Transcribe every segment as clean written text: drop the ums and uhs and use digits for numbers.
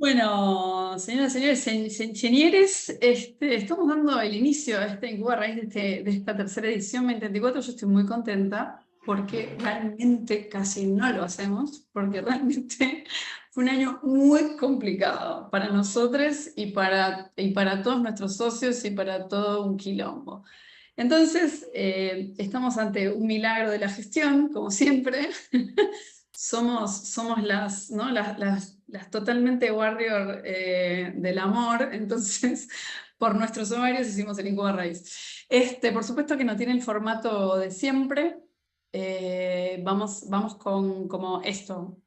Bueno, señoras y señores, ingenieros, estamos dando el inicio a este Incuba a raíz de esta tercera edición 2024. Yo estoy muy contenta porque realmente casi no lo hacemos, porque realmente fue un año muy complicado para nosotros y para todos nuestros socios y para todo un quilombo. Entonces, estamos ante un milagro de la gestión, como siempre. Somos las, ¿no? las totalmente warrior del amor, entonces por nuestros ovarios hicimos el Incuba Raíz. Por supuesto que no tiene el formato de siempre. Vamos con como esto.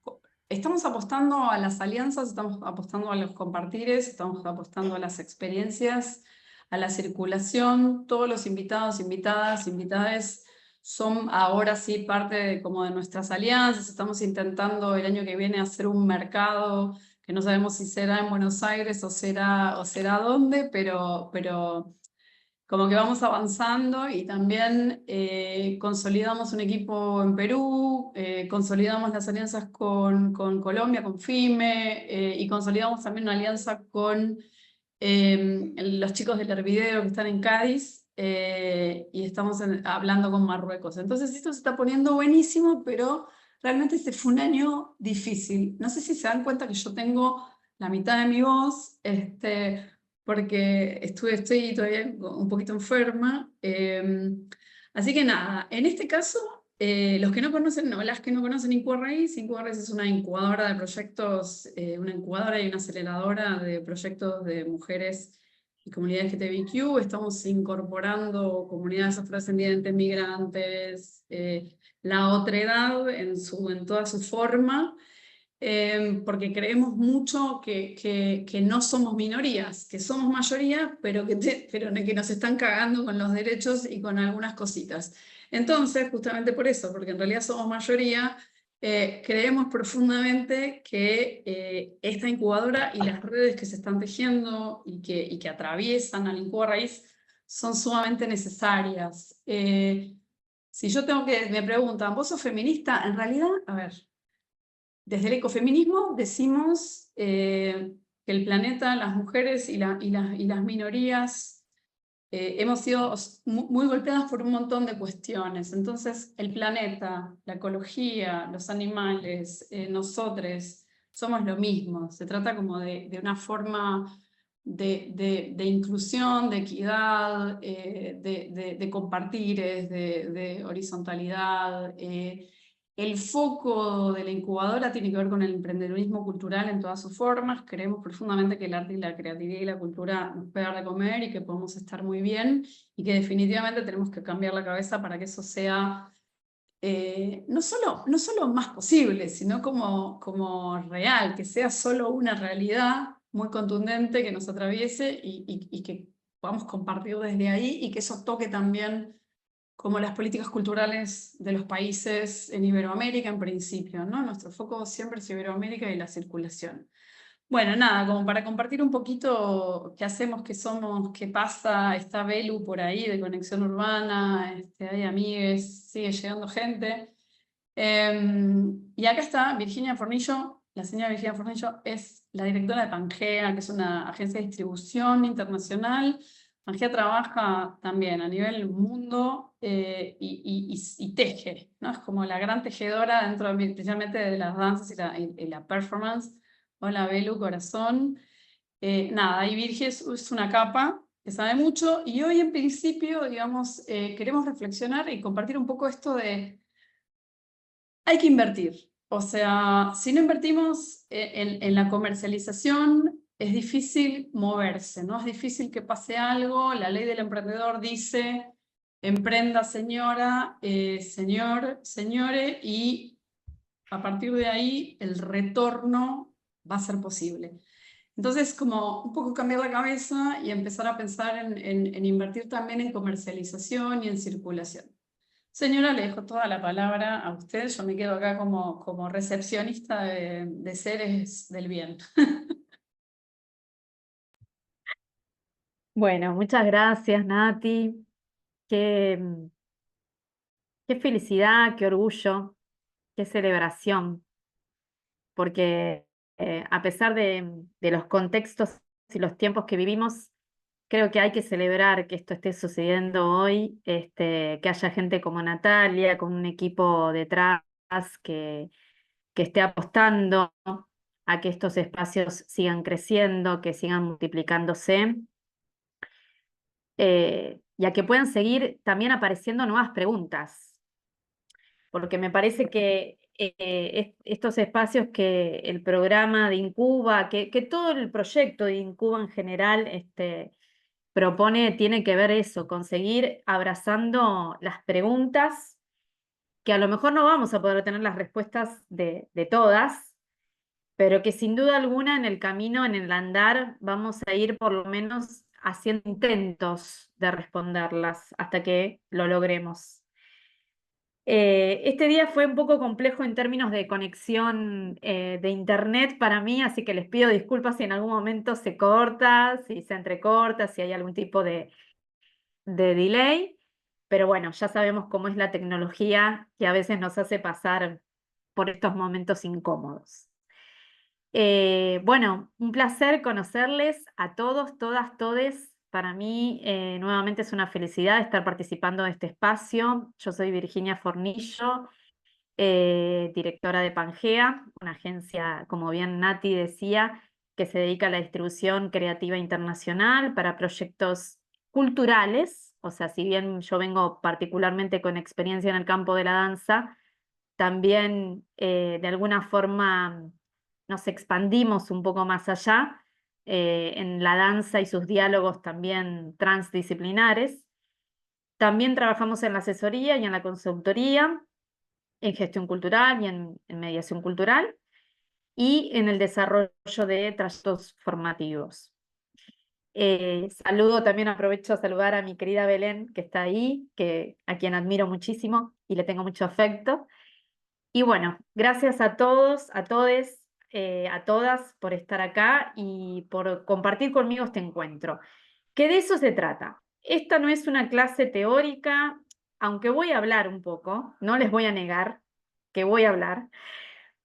Estamos apostando a las alianzas, estamos apostando a los compartires, estamos apostando a las experiencias, a la circulación. Todos los invitados, invitadas, invitades son ahora sí parte como de nuestras alianzas. Estamos intentando el año que viene hacer un mercado que no sabemos si será en Buenos Aires o será dónde, pero como que vamos avanzando y también consolidamos un equipo en Perú, consolidamos las alianzas con Colombia, con FIME, y consolidamos también una alianza con los chicos del Hervidero que están en Cádiz, y estamos hablando con Marruecos. Entonces esto se está poniendo buenísimo, pero realmente este fue un año difícil. No sé si se dan cuenta que yo tengo la mitad de mi voz, porque estoy todavía un poquito enferma. Así que nada, en este caso, los que no conocen, no, las que no conocen Incuba Raíz es una incubadora de proyectos, una incubadora y una aceleradora de proyectos de mujeres y comunidades LGTBIQ. Estamos incorporando comunidades afrodescendientes, migrantes, la otredad en toda su forma, porque creemos mucho que no somos minorías, que somos mayoría, pero que nos están cagando con los derechos y con algunas cositas. Entonces, justamente por eso, porque en realidad somos mayoría, creemos profundamente que esta incubadora y las redes que se están tejiendo y que atraviesan al Incuba Raíz son sumamente necesarias. Si yo me preguntan, ¿vos sos feminista? En realidad, a ver, desde el ecofeminismo decimos que el planeta, las mujeres y las minorías hemos sido muy golpeadas por un montón de cuestiones. Entonces, el planeta, la ecología, los animales, nosotros, somos lo mismo. Se trata como de una forma de inclusión, de equidad, de compartires, de horizontalidad. El foco de la incubadora tiene que ver con el emprendedurismo cultural en todas sus formas. Creemos profundamente que el arte y la creatividad y la cultura nos puede dar de comer y que podemos estar muy bien, y que definitivamente tenemos que cambiar la cabeza para que eso sea no solo más posible, sino como real, que sea solo una realidad muy contundente que nos atraviese y que podamos compartir desde ahí, y que eso toque también como las políticas culturales de los países en Iberoamérica en principio, ¿no? Nuestro foco siempre es Iberoamérica y la circulación. Bueno, nada, como para compartir un poquito qué hacemos, qué somos, qué pasa. Está Belu por ahí de Conexión Urbana, hay amigues, sigue llegando gente. Y acá está Virginia Fornillo. La señora Virginia Fornillo es la directora de Pangea, que es una agencia de distribución internacional. Pangea trabaja también a nivel mundo, y teje, ¿no? Es como la gran tejedora dentro, especialmente de las danzas y la performance. Hola, Belu, corazón. Nada, y Virgi es una capa que sabe mucho, y hoy en principio, digamos, queremos reflexionar y compartir un poco esto de hay que invertir. O sea, si no invertimos en la comercialización, es difícil moverse, ¿no? Es difícil que pase algo. La ley del emprendedor dice, emprenda señora, señor, señore, y a partir de ahí el retorno va a ser posible. Entonces, como un poco cambiar la cabeza y empezar a pensar en invertir también en comercialización y en circulación. Señora, le dejo toda la palabra a usted. Yo me quedo acá como recepcionista de seres del bien. Bueno, muchas gracias, Nati. Qué, qué felicidad, qué orgullo, qué celebración, porque a pesar de los contextos y los tiempos que vivimos, creo que hay que celebrar que esto esté sucediendo hoy, que haya gente como Natalia, con un equipo detrás que, que esté apostando a que estos espacios sigan creciendo, que sigan multiplicándose, y a que puedan seguir también apareciendo nuevas preguntas, porque me parece que estos espacios que el programa de Incuba, que todo el proyecto de Incuba en general, propone, tiene que ver eso, conseguir abrazando las preguntas, que a lo mejor no vamos a poder tener las respuestas de todas, pero que sin duda alguna en el camino, en el andar, vamos a ir por lo menos haciendo intentos de responderlas hasta que lo logremos. Este día fue un poco complejo en términos de conexión de internet para mí, así que les pido disculpas si en algún momento se corta, si se entrecorta, si hay algún tipo de delay, pero bueno, ya sabemos cómo es la tecnología que a veces nos hace pasar por estos momentos incómodos. Bueno, un placer conocerles a todos, todas, todes. Para mí, nuevamente es una felicidad estar participando de este espacio. Yo soy Virginia Fornillo, directora de Pangea, una agencia, como bien Nati decía, que se dedica a la distribución creativa internacional para proyectos culturales. O sea, si bien yo vengo particularmente con experiencia en el campo de la danza, también de alguna forma nos expandimos un poco más allá en la danza y sus diálogos también transdisciplinares. También trabajamos en la asesoría y en la consultoría, en gestión cultural y en mediación cultural, y en el desarrollo de trayectos formativos. Saludo también, aprovecho a saludar a mi querida Belén, que está ahí, a quien admiro muchísimo y le tengo mucho afecto. Y bueno, gracias a todos, a todes, a todas por estar acá y por compartir conmigo este encuentro. Que de eso se trata. Esta no es una clase teórica, aunque voy a hablar un poco, no les voy a negar que voy a hablar,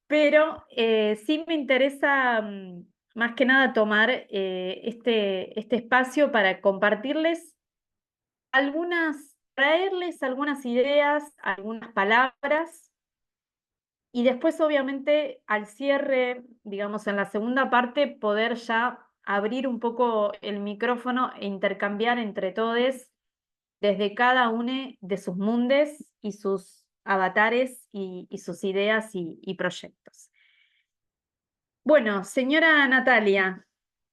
pero sí me interesa más que nada tomar este espacio para compartirles traerles algunas ideas, algunas palabras, y después obviamente al cierre, digamos en la segunda parte, poder ya abrir un poco el micrófono e intercambiar entre todos desde cada uno de sus mundes y sus avatares y sus ideas y proyectos. Bueno, señora Natalia,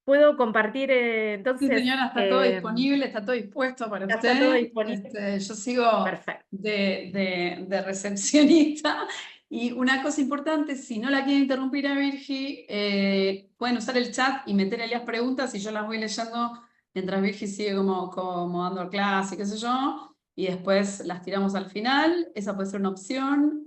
¿puedo compartir Sí, entonces? señora, está todo disponible, está todo dispuesto para ¿Ya está todo usted. disponible? Yo sigo Perfecto. de recepcionista. Y una cosa importante, si no la quieren interrumpir a Virgi, pueden usar el chat y meterle las preguntas y yo las voy leyendo mientras Virgi sigue como dando clase, qué sé yo, y después las tiramos al final. Esa puede ser una opción.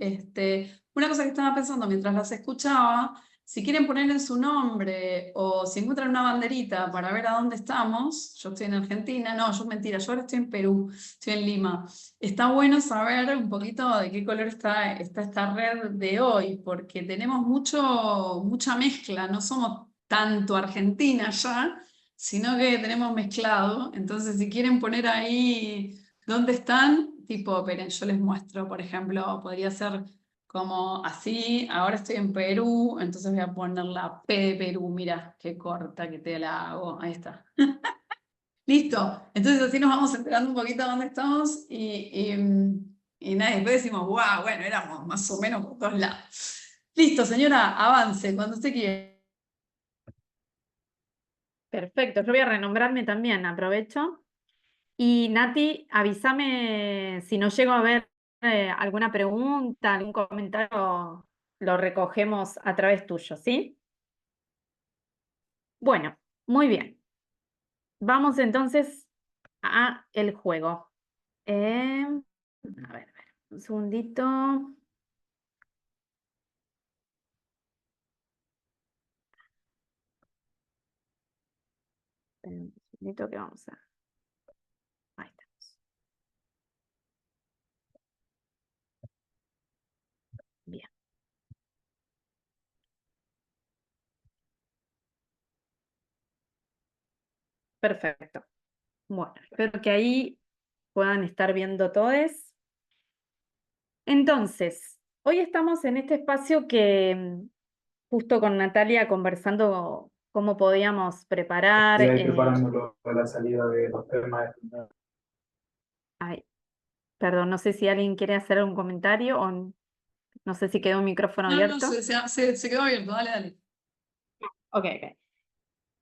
Una cosa que estaba pensando mientras las escuchaba, si quieren poner en su nombre o si encuentran una banderita para ver a dónde estamos, yo estoy en Argentina, no, yo mentira, yo ahora estoy en Perú, estoy en Lima. Está bueno saber un poquito de qué color está esta red de hoy, porque tenemos mucha mezcla, no somos tanto Argentina ya, sino que tenemos mezclado. Entonces, si quieren poner ahí dónde están, tipo, esperen, yo les muestro, por ejemplo, podría ser como así, ahora estoy en Perú, entonces voy a poner la P de Perú, mira, qué corta que te la hago, ahí está. Listo, entonces así nos vamos enterando un poquito de dónde estamos y nada, después decimos, wow, bueno, éramos más o menos por todos lados. Listo, señora, avance, cuando usted quiera. Perfecto, yo voy a renombrarme también, aprovecho. Y Nati, avísame si no llego a ver alguna pregunta, algún comentario, lo recogemos a través tuyo, ¿sí? Bueno, muy bien. Vamos entonces a el juego. A ver, un segundito. Esperen un segundito que vamos a... Ahí estamos. Bien. Perfecto. Bueno, espero que ahí puedan estar viendo todos. Entonces, hoy estamos en este espacio que justo con Natalia conversando cómo podíamos preparar. Y ahí preparándolo para la salida de los temas. Ay, perdón, no sé si alguien quiere hacer un comentario o no sé si quedó un micrófono No, no, abierto. se quedó abierto, dale, dale. Ok, ok.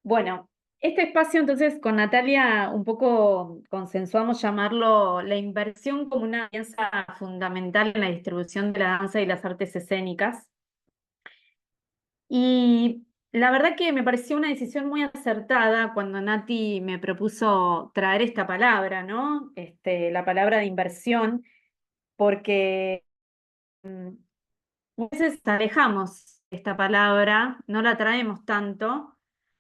Bueno, este espacio entonces con Natalia un poco consensuamos llamarlo la inversión como una pieza fundamental en la distribución de la danza y las artes escénicas. Y la verdad que me pareció una decisión muy acertada cuando Nati me propuso traer esta palabra, ¿no? La palabra de inversión, porque a veces alejamos esta palabra, no la traemos tanto,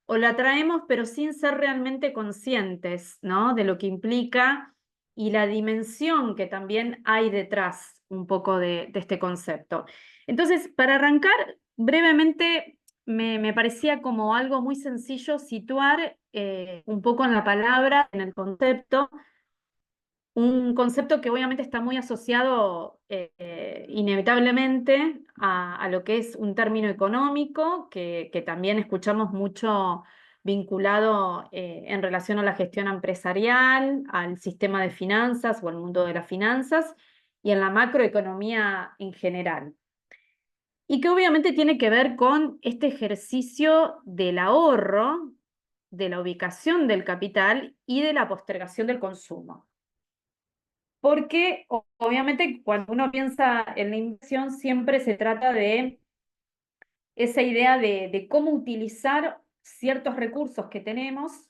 o la traemos pero sin ser realmente conscientes, ¿no? De lo que implica y la dimensión que también hay detrás un poco de este concepto. Entonces, para arrancar, brevemente, me parecía como algo muy sencillo situar un poco en la palabra, en el concepto, un concepto que obviamente está muy asociado inevitablemente a lo que es un término económico, que también escuchamos mucho vinculado en relación a la gestión empresarial, al sistema de finanzas o al mundo de las finanzas y en la macroeconomía en general. Y que obviamente tiene que ver con este ejercicio del ahorro, de la ubicación del capital y de la postergación del consumo. Porque obviamente cuando uno piensa en la inversión siempre se trata de esa idea de cómo utilizar ciertos recursos que tenemos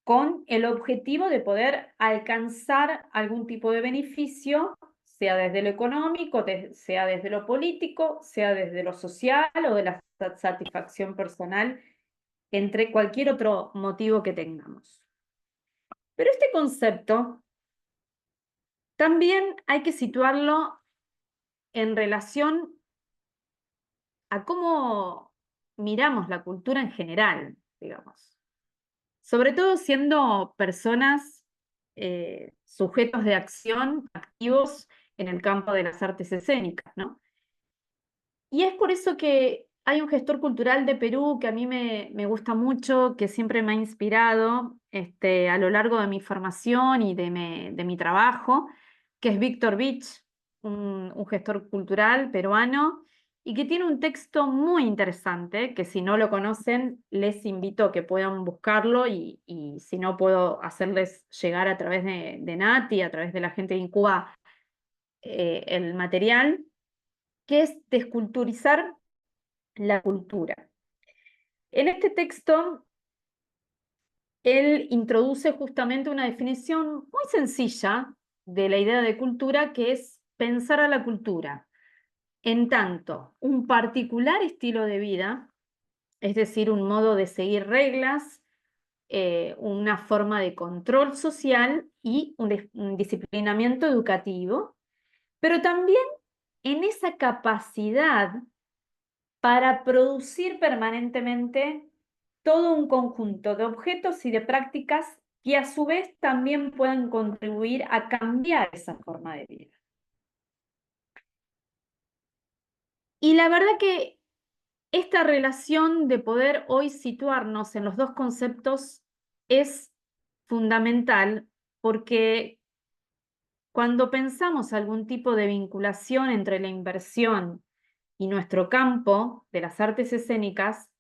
con el objetivo de poder alcanzar algún tipo de beneficio, sea desde lo económico, sea desde lo político, sea desde lo social o de la satisfacción personal, entre cualquier otro motivo que tengamos. Pero este concepto también hay que situarlo en relación a cómo miramos la cultura en general, digamos. Sobre todo siendo personas sujetos de acción, activos en el campo de las artes escénicas, ¿no? Y es por eso que hay un gestor cultural de Perú que a mí me gusta mucho, que siempre me ha inspirado a lo largo de mi formación y de mi trabajo, que es Víctor Vich, un gestor cultural peruano, y que tiene un texto muy interesante, que si no lo conocen, les invito a que puedan buscarlo y si no puedo hacerles llegar a través de Nati, a través de la gente de Incuba, el material, que es desculturizar la cultura. En este texto, él introduce justamente una definición muy sencilla de la idea de cultura, que es pensar a la cultura en tanto un particular estilo de vida, es decir, un modo de seguir reglas, una forma de control social y un disciplinamiento educativo, pero también en esa capacidad para producir permanentemente todo un conjunto de objetos y de prácticas que a su vez también puedan contribuir a cambiar esa forma de vida. Y la verdad que esta relación de poder hoy situarnos en los dos conceptos es fundamental porque cuando pensamos algún tipo de vinculación entre la inversión y nuestro campo de las artes escénicas,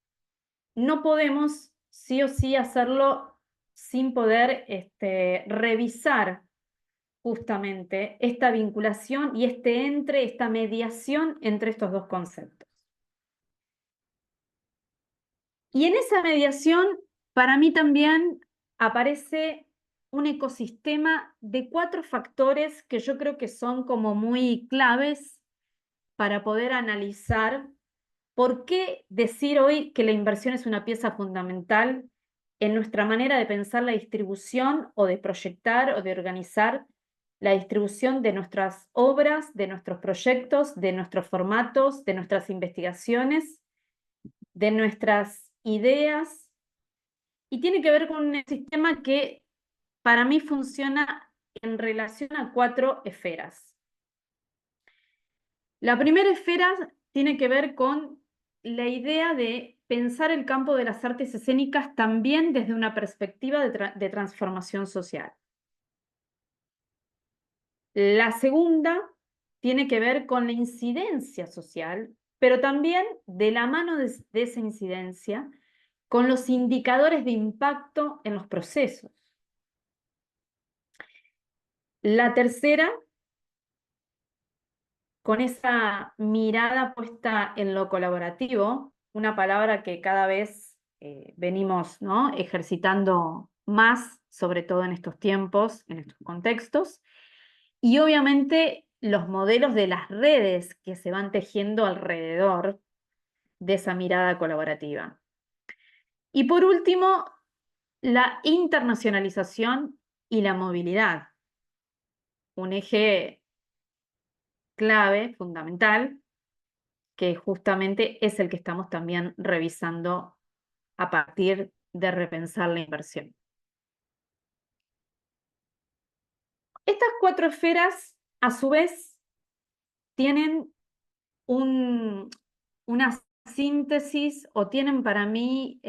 no podemos sí o sí hacerlo sin poder revisar justamente esta vinculación y esta mediación entre estos dos conceptos. Y en esa mediación, para mí también aparece un ecosistema de 4 factores que yo creo que son como muy claves para poder analizar por qué decir hoy que la inversión es una pieza fundamental en nuestra manera de pensar la distribución o de proyectar o de organizar la distribución de nuestras obras, de nuestros proyectos, de nuestros formatos, de nuestras investigaciones, de nuestras ideas y tiene que ver con un sistema que para mí funciona en relación a 4 esferas. La primera esfera tiene que ver con la idea de pensar el campo de las artes escénicas también desde una perspectiva de transformación social. La segunda tiene que ver con la incidencia social, pero también de la mano de esa incidencia, con los indicadores de impacto en los procesos. La tercera, con esa mirada puesta en lo colaborativo, una palabra que cada vez venimos, ¿no?, ejercitando más, sobre todo en estos tiempos, en estos contextos, y obviamente los modelos de las redes que se van tejiendo alrededor de esa mirada colaborativa. Y por último, la internacionalización y la movilidad, un eje clave, fundamental, que justamente es el que estamos también revisando a partir de repensar la inversión. Estas 4 esferas, a su vez, tienen una síntesis o tienen para mí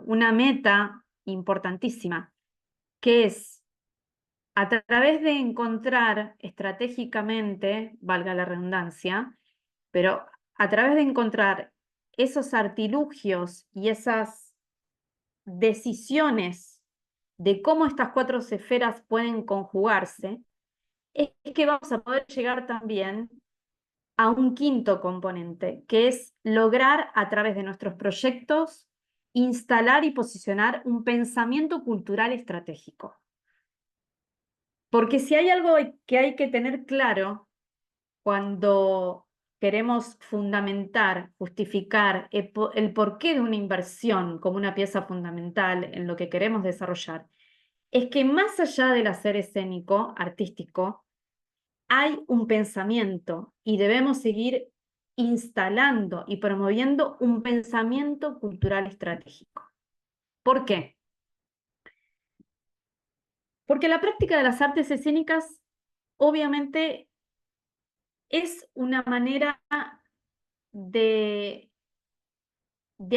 una meta importantísima, que es a través de encontrar estratégicamente, valga la redundancia, pero a través de encontrar esos artilugios y esas decisiones de cómo estas 4 esferas pueden conjugarse, es que vamos a poder llegar también a un quinto componente, que es lograr a través de nuestros proyectos instalar y posicionar un pensamiento cultural estratégico. Porque si hay algo que hay que tener claro cuando queremos fundamentar, justificar el porqué de una inversión como una pieza fundamental en lo que queremos desarrollar, es que más allá del hacer escénico, artístico, hay un pensamiento y debemos seguir instalando y promoviendo un pensamiento cultural estratégico. ¿Por qué? Porque la práctica de las artes escénicas obviamente es una manera de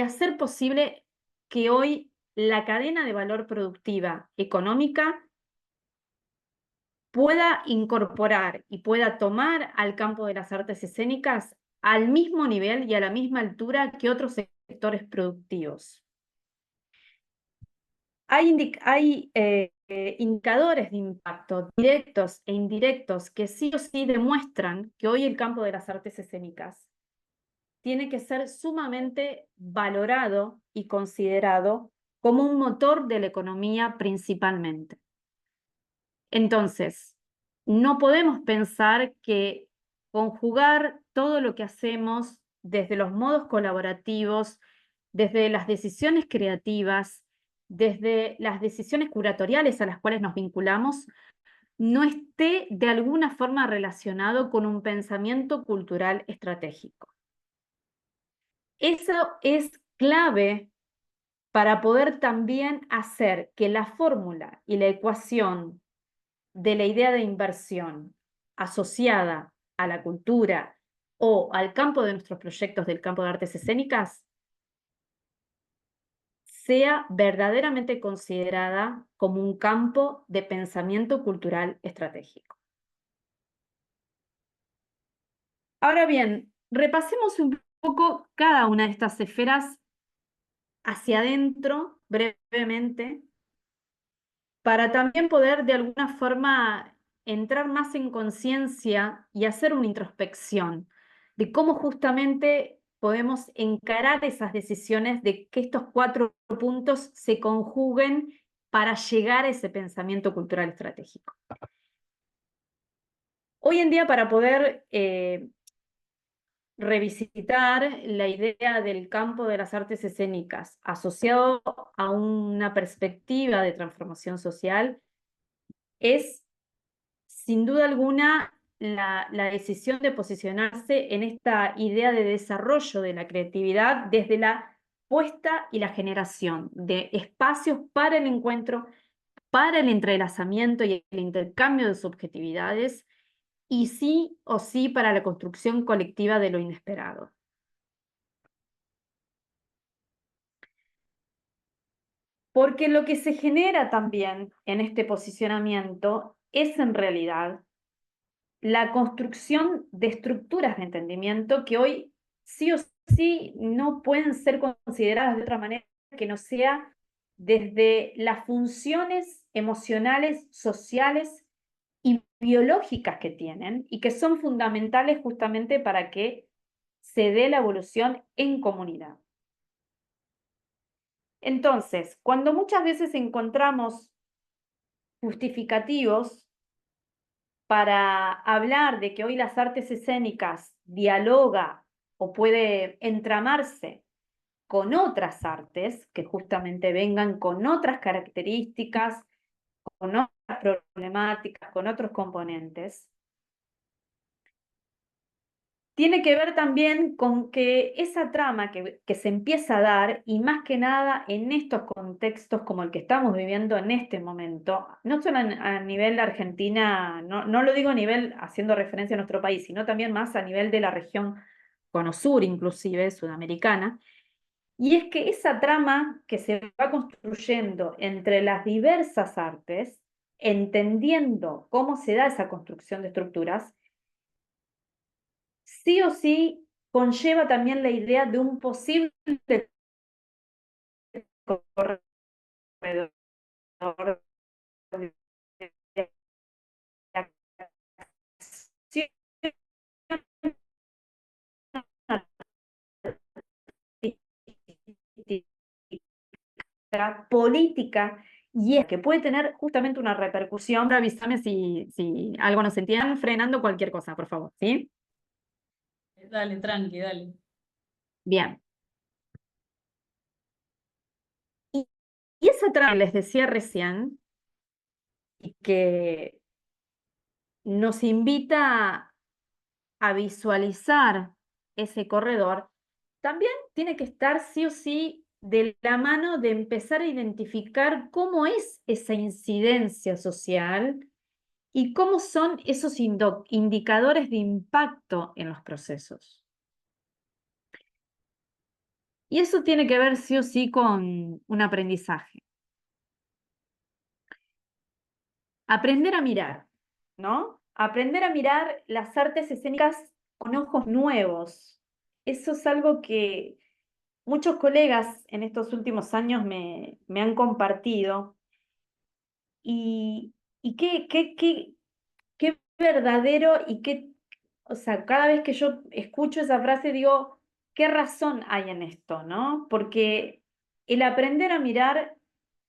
hacer posible que hoy la cadena de valor productiva económica pueda incorporar y pueda tomar al campo de las artes escénicas al mismo nivel y a la misma altura que otros sectores productivos. Hay indicadores de impacto directos e indirectos que sí o sí demuestran que hoy el campo de las artes escénicas tiene que ser sumamente valorado y considerado como un motor de la economía principalmente. Entonces, no podemos pensar que conjugar todo lo que hacemos desde los modos colaborativos, desde las decisiones creativas, desde las decisiones curatoriales a las cuales nos vinculamos, no esté de alguna forma relacionado con un pensamiento cultural estratégico. Eso es clave para poder también hacer que la fórmula y la ecuación de la idea de inversión asociada a la cultura o al campo de nuestros proyectos del campo de artes escénicas sea verdaderamente considerada como un campo de pensamiento cultural estratégico. Ahora bien, repasemos un poco cada una de estas esferas hacia adentro brevemente para también poder de alguna forma entrar más en conciencia y hacer una introspección de cómo justamente podemos encarar esas decisiones de que estos 4 puntos se conjuguen para llegar a ese pensamiento cultural estratégico. Hoy en día, para poder revisitar la idea del campo de las artes escénicas asociado a una perspectiva de transformación social, es sin duda alguna la decisión de posicionarse en esta idea de desarrollo de la creatividad desde la respuesta y la generación de espacios para el encuentro, para el entrelazamiento y el intercambio de subjetividades, y sí o sí para la construcción colectiva de lo inesperado. Porque lo que se genera también en este posicionamiento es en realidad la construcción de estructuras de entendimiento que hoy sí o sí no pueden ser consideradas de otra manera que no sea desde las funciones emocionales, sociales y biológicas que tienen y que son fundamentales justamente para que se dé la evolución en comunidad. Entonces, cuando muchas veces encontramos justificativos para hablar de que hoy las artes escénicas dialoga o puede entramarse con otras artes que justamente vengan con otras características, con otras problemáticas, con otros componentes, tiene que ver también con que esa trama que se empieza a dar, y más que nada en estos contextos como el que estamos viviendo en este momento, no solo a nivel de Argentina, no lo digo a nivel haciendo referencia a nuestro país, sino también más a nivel de la región Cono Sur, inclusive sudamericana, y es que esa trama que se va construyendo entre las diversas artes, entendiendo cómo se da esa construcción de estructuras, sí o sí conlleva también la idea de un posible corredor de acción política, y es que puede tener justamente una repercusión. Ahora avísame si algo no se entiende, frenando cualquier cosa, por favor, ¿sí? Dale, tranqui, dale. Bien. Y esa trama que les decía recién, y que nos invita a visualizar ese corredor, también tiene que estar sí o sí de la mano de empezar a identificar cómo es esa incidencia social y cómo son esos indicadores de impacto en los procesos. Y eso tiene que ver sí o sí con un aprendizaje. Aprender a mirar, ¿no? Aprender a mirar las artes escénicas con ojos nuevos. Eso es algo que muchos colegas en estos últimos años me han compartido, y qué verdadero y qué, o sea, cada vez que yo escucho esa frase digo, ¿qué razón hay en esto, no? Porque el aprender a mirar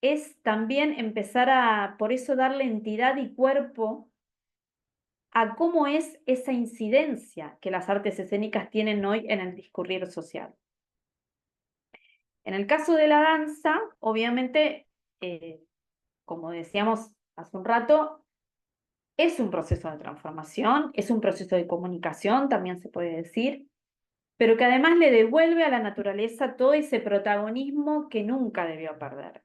es también empezar a, por eso, darle entidad y cuerpo a cómo es esa incidencia que las artes escénicas tienen hoy en el discurrir social. En el caso de la danza, obviamente, como decíamos hace un rato, es un proceso de transformación, es un proceso de comunicación, también se puede decir, pero que además le devuelve a la naturaleza todo ese protagonismo que nunca debió perder.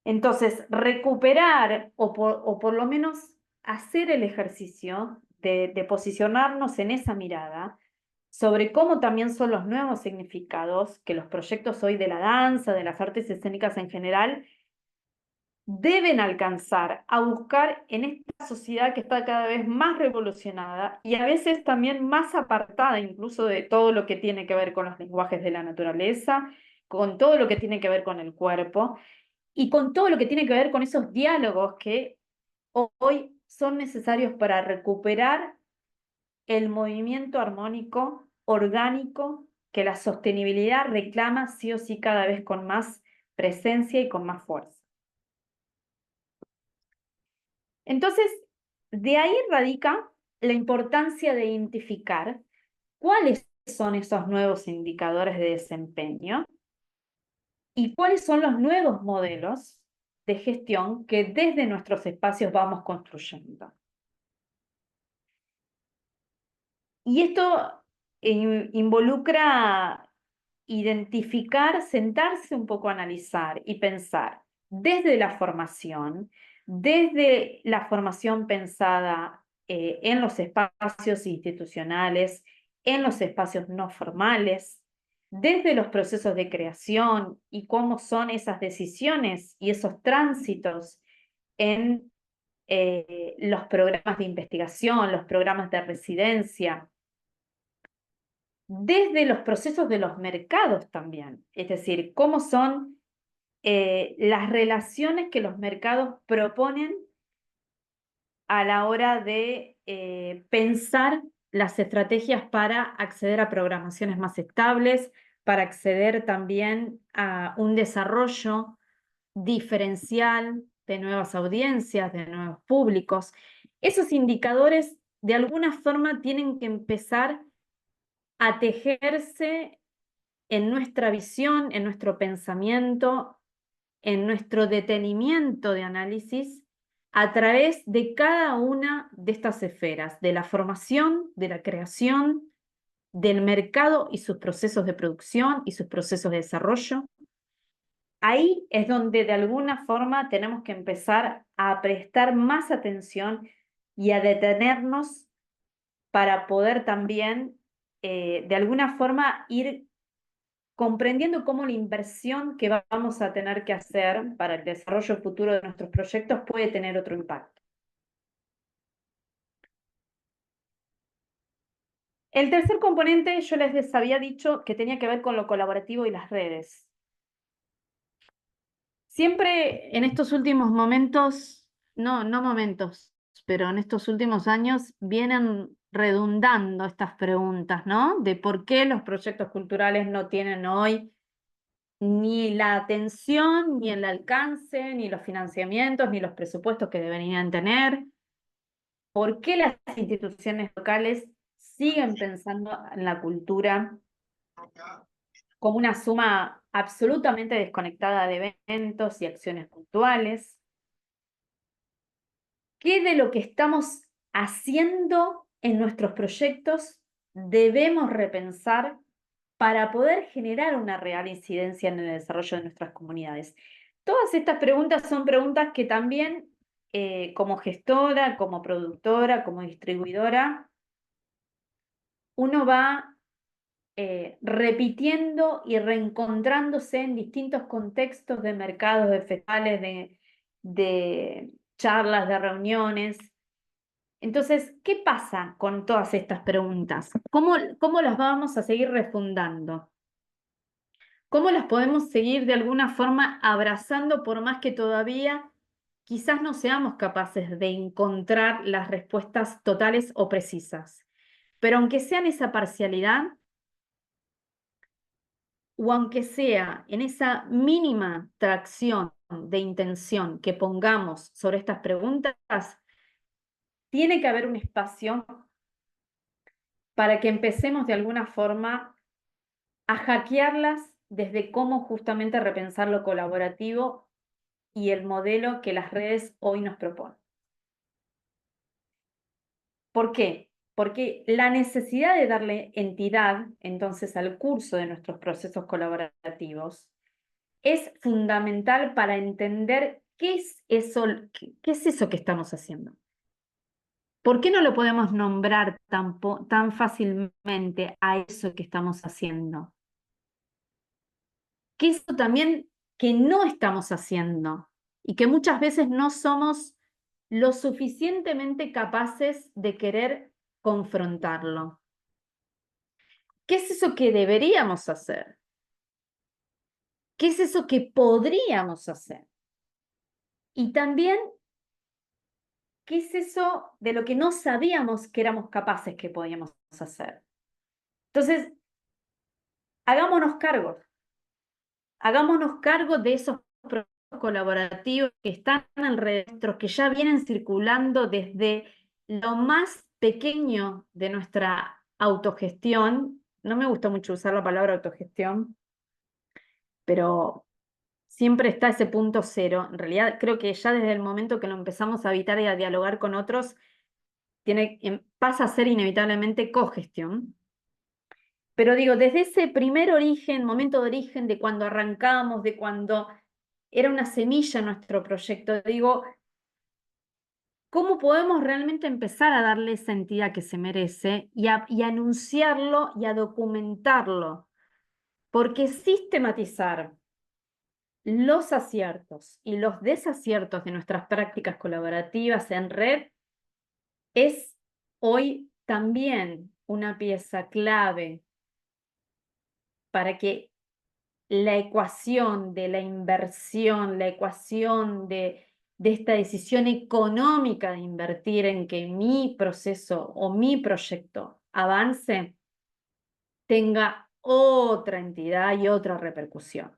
Entonces, recuperar o por lo menos hacer el ejercicio de posicionarnos en esa mirada sobre cómo también son los nuevos significados que los proyectos hoy de la danza, de las artes escénicas en general, deben alcanzar a buscar en esta sociedad que está cada vez más revolucionada y a veces también más apartada incluso de todo lo que tiene que ver con los lenguajes de la naturaleza, con todo lo que tiene que ver con el cuerpo y con todo lo que tiene que ver con esos diálogos que hoy son necesarios para recuperar el movimiento armónico, orgánico, que la sostenibilidad reclama sí o sí cada vez con más presencia y con más fuerza. Entonces, de ahí radica la importancia de identificar cuáles son esos nuevos indicadores de desempeño y cuáles son los nuevos modelos de gestión que desde nuestros espacios vamos construyendo. Y esto involucra identificar, sentarse un poco a analizar y pensar desde la formación pensada en los espacios institucionales, en los espacios no formales, desde los procesos de creación y cómo son esas decisiones y esos tránsitos en los programas de investigación, los programas de residencia, desde los procesos de los mercados también, es decir, cómo son las relaciones que los mercados proponen a la hora de pensar las estrategias para acceder a programaciones más estables, para acceder también a un desarrollo diferencial de nuevas audiencias, de nuevos públicos. Esos indicadores de alguna forma tienen que empezar a tejerse en nuestra visión, en nuestro pensamiento, en nuestro detenimiento de análisis a través de cada una de estas esferas, de la formación, de la creación, del mercado y sus procesos de producción y sus procesos de desarrollo. Ahí es donde de alguna forma tenemos que empezar a prestar más atención y a detenernos para poder también de alguna forma ir comprendiendo cómo la inversión que vamos a tener que hacer para el desarrollo futuro de nuestros proyectos puede tener otro impacto. El tercer componente, yo les había dicho que tenía que ver con lo colaborativo y las redes. Siempre en estos últimos momentos, no momentos, pero en estos últimos años vienen redundando estas preguntas, ¿no? De por qué los proyectos culturales no tienen hoy ni la atención, ni el alcance, ni los financiamientos, ni los presupuestos que deberían tener. ¿Por qué las instituciones locales siguen pensando en la cultura como una suma absolutamente desconectada de eventos y acciones puntuales? ¿Qué de lo que estamos haciendo en nuestros proyectos debemos repensar para poder generar una real incidencia en el desarrollo de nuestras comunidades? Todas estas preguntas son preguntas que también como gestora, como productora, como distribuidora, uno va repitiendo y reencontrándose en distintos contextos de mercados, de festivales, de charlas, de reuniones. Entonces, ¿qué pasa con todas estas preguntas? ¿Cómo las vamos a seguir refundando? ¿Cómo las podemos seguir de alguna forma abrazando por más que todavía quizás no seamos capaces de encontrar las respuestas totales o precisas? Pero aunque sea en esa parcialidad, o aunque sea en esa mínima tracción de intención que pongamos sobre estas preguntas, tiene que haber un espacio para que empecemos de alguna forma a hackearlas desde cómo justamente repensar lo colaborativo y el modelo que las redes hoy nos proponen. ¿Por qué? Porque la necesidad de darle entidad, entonces, al curso de nuestros procesos colaborativos es fundamental para entender qué es eso que estamos haciendo. ¿Por qué no lo podemos nombrar tan fácilmente a eso que estamos haciendo? ¿Qué es eso también que no estamos haciendo y que muchas veces no somos lo suficientemente capaces de querer confrontarlo? ¿Qué es eso que deberíamos hacer? ¿Qué es eso que podríamos hacer? Y también, ¿qué es eso de lo que no sabíamos que éramos capaces que podíamos hacer? Entonces, hagámonos cargo de esos procesos colaborativos que están en registros, que ya vienen circulando desde lo más pequeño de nuestra autogestión. No me gusta mucho usar la palabra autogestión, pero siempre está ese punto cero. En realidad, creo que ya desde el momento que lo empezamos a habitar y a dialogar con otros, pasa a ser inevitablemente cogestión. Pero digo, desde ese primer origen, momento de origen, de cuando arrancamos, de cuando era una semilla nuestro proyecto, digo, ¿cómo podemos realmente empezar a darle esa entidad que se merece y a anunciarlo y a documentarlo? Porque sistematizar los aciertos y los desaciertos de nuestras prácticas colaborativas en red es hoy también una pieza clave para que la ecuación de la inversión, la ecuación de esta decisión económica de invertir en que mi proceso o mi proyecto avance, tenga otra entidad y otra repercusión.